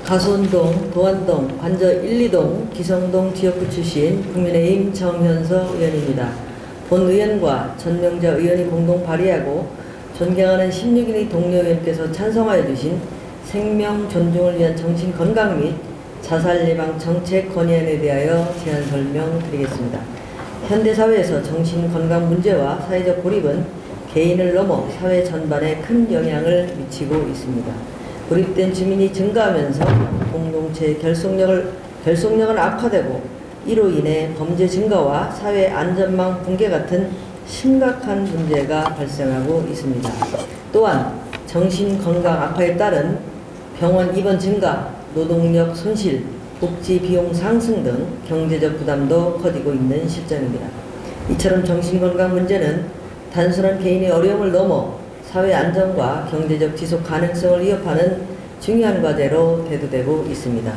가수원동, 도안동, 관저 1, 2동, 기성동 지역구 출신 국민의힘 정현서 의원입니다. 본 의원과 전명자 의원이 공동 발의하고 존경하는 16인의 동료 의원께서 찬성하여 주신 생명 존중을 위한 정신 건강 및 자살 예방 정책 건의안에 대하여 제안 설명드리겠습니다. 현대사회에서 정신 건강 문제와 사회적 고립은 개인을 넘어 사회 전반에 큰 영향을 미치고 있습니다. 고립된 주민이 증가하면서 공동체의 결속력은 악화되고 이로 인해 범죄 증가와 사회 안전망 붕괴 같은 심각한 문제가 발생하고 있습니다. 또한 정신건강 악화에 따른 병원 입원 증가, 노동력 손실, 복지 비용 상승 등 경제적 부담도 커지고 있는 실정입니다. 이처럼 정신건강 문제는 단순한 개인의 어려움을 넘어 사회 안정과 경제적 지속 가능성을 위협하는 중요한 과제로 대두되고 있습니다.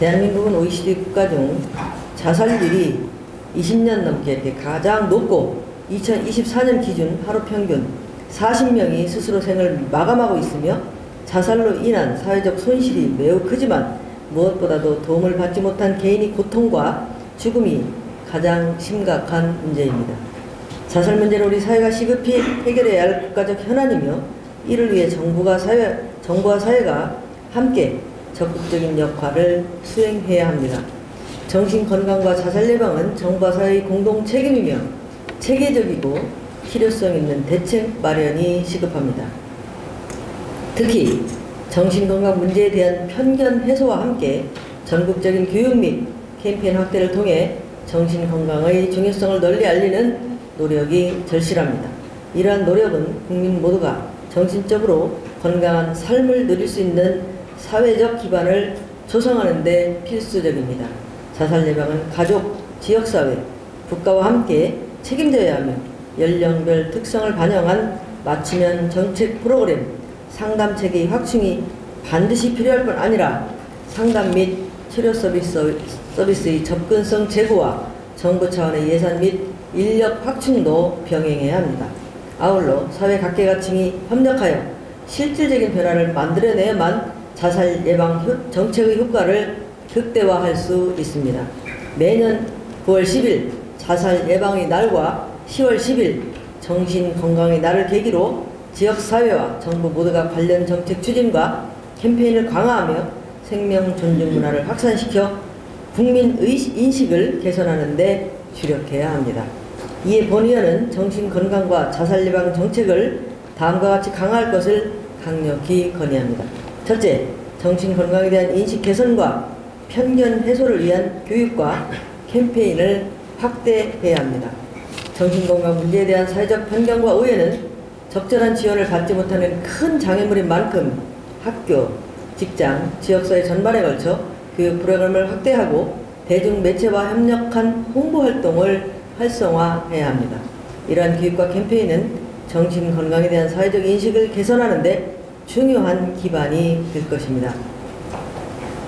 대한민국은 OECD 국가 중 자살률이 20년 넘게 가장 높고 2024년 기준 하루 평균 40명이 스스로 생을 마감하고 있으며 자살로 인한 사회적 손실이 매우 크지만 무엇보다도 도움을 받지 못한 개인의 고통과 죽음이 가장 심각한 문제입니다. 자살 문제는 우리 사회가 시급히 해결해야 할 국가적 현안이며 이를 위해 정부와 사회가 함께 적극적인 역할을 수행해야 합니다. 정신건강과 자살 예방은 정부와 사회의 공동 책임이며 체계적이고 실효성 있는 대책 마련이 시급합니다. 특히 정신건강 문제에 대한 편견 해소와 함께 전국적인 교육 및 캠페인 확대를 통해 정신건강의 중요성을 널리 알리는 노력이 절실합니다. 이러한 노력은 국민 모두가 정신적으로 건강한 삶을 누릴 수 있는 사회적 기반을 조성하는 데 필수적입니다. 자살 예방은 가족, 지역사회, 국가와 함께 책임져야 하며 연령별 특성을 반영한 맞춤형 정책 프로그램, 상담 체계의 확충이 반드시 필요할 뿐 아니라 상담 및 치료 서비스의 접근성 제고와 정부 차원의 예산 및 인력 확충도 병행해야 합니다. 아울러 사회 각계각층이 협력하여 실질적인 변화를 만들어내야만 자살 예방 정책의 효과를 극대화할 수 있습니다. 매년 9월 10일 자살 예방의 날과 10월 10일 정신건강의 날을 계기로 지역사회와 정부 모두가 관련 정책 추진과 캠페인을 강화하며 생명 존중 문화를 확산시켜 국민 인식을 개선하는 데 주력해야 합니다. 이에 본 의원은 정신건강과 자살 예방 정책을 다음과 같이 강화할 것을 강력히 건의합니다. 첫째, 정신건강에 대한 인식 개선과 편견 해소를 위한 교육과 캠페인을 확대해야 합니다. 정신건강 문제에 대한 사회적 편견과 오해는 적절한 지원을 받지 못하는 큰 장애물인 만큼 학교, 직장, 지역사회 전반에 걸쳐 교육 프로그램을 확대하고 대중매체와 협력한 홍보활동을 활성화해야 합니다. 이러한 교육과 캠페인은 정신건강에 대한 사회적 인식을 개선하는 데 중요한 기반이 될 것입니다.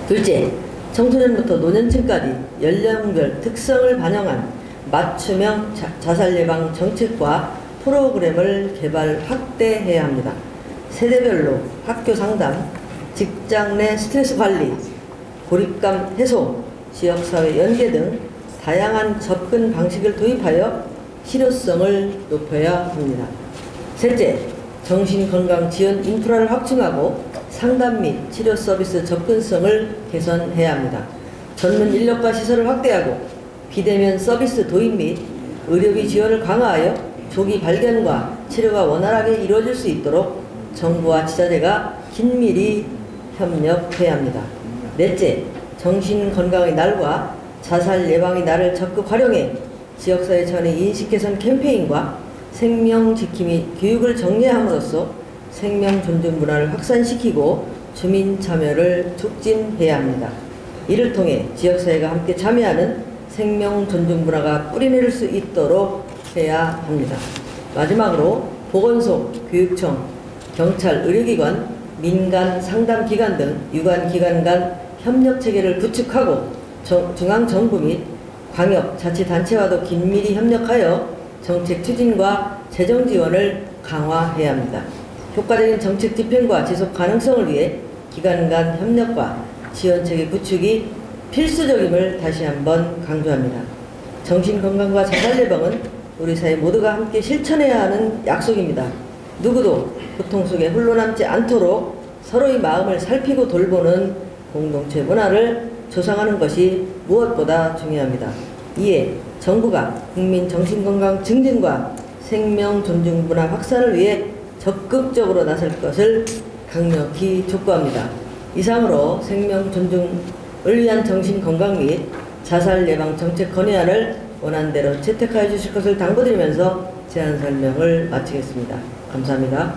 둘째, 청소년부터 노년층까지 연령별 특성을 반영한 맞춤형 자살 예방 정책과 프로그램을 개발 확대해야 합니다. 세대별로 학교 상담, 직장 내 스트레스 관리, 고립감 해소, 지역사회 연계 등 다양한 접근 방식을 도입하여 실효성을 높여야 합니다. 셋째, 정신건강 지원 인프라를 확충하고 상담 및 치료 서비스 접근성을 개선해야 합니다. 전문 인력과 시설을 확대하고 비대면 서비스 도입 및 의료비 지원을 강화하여 조기 발견과 치료가 원활하게 이루어질 수 있도록 정부와 지자체가 긴밀히 협력해야 합니다. 넷째, 정신건강의 날과 자살 예방의 날을 적극 활용해 지역사회 차원의 인식 개선 캠페인과 생명 지킴이 교육을 정리함으로써 생명 존중 문화를 확산시키고 주민 참여를 촉진해야 합니다. 이를 통해 지역사회가 함께 참여하는 생명 존중 문화가 뿌리내릴 수 있도록 해야 합니다. 마지막으로 보건소, 교육청, 경찰, 의료기관, 민간 상담기관 등 유관기관 간 협력체계를 구축하고 중앙정부 및 광역자치단체와도 긴밀히 협력하여 정책 추진과 재정 지원을 강화해야 합니다. 효과적인 정책 집행과 지속 가능성을 위해 기관 간 협력과 지원체계 구축이 필수적임을 다시 한번 강조합니다. 정신건강과 자살 예방은 우리 사회 모두가 함께 실천해야 하는 약속입니다. 누구도 고통 속에 홀로 남지 않도록 서로의 마음을 살피고 돌보는 공동체 문화를 조성하는 것이 무엇보다 중요합니다. 이에 정부가 국민 정신건강 증진과 생명 존중 문화 확산을 위해 적극적으로 나설 것을 강력히 촉구합니다. 이상으로 생명 존중을 위한 정신건강 및 자살 예방 정책 건의안을 원안대로 채택하여 주실 것을 당부드리면서 제안 설명을 마치겠습니다. 감사합니다.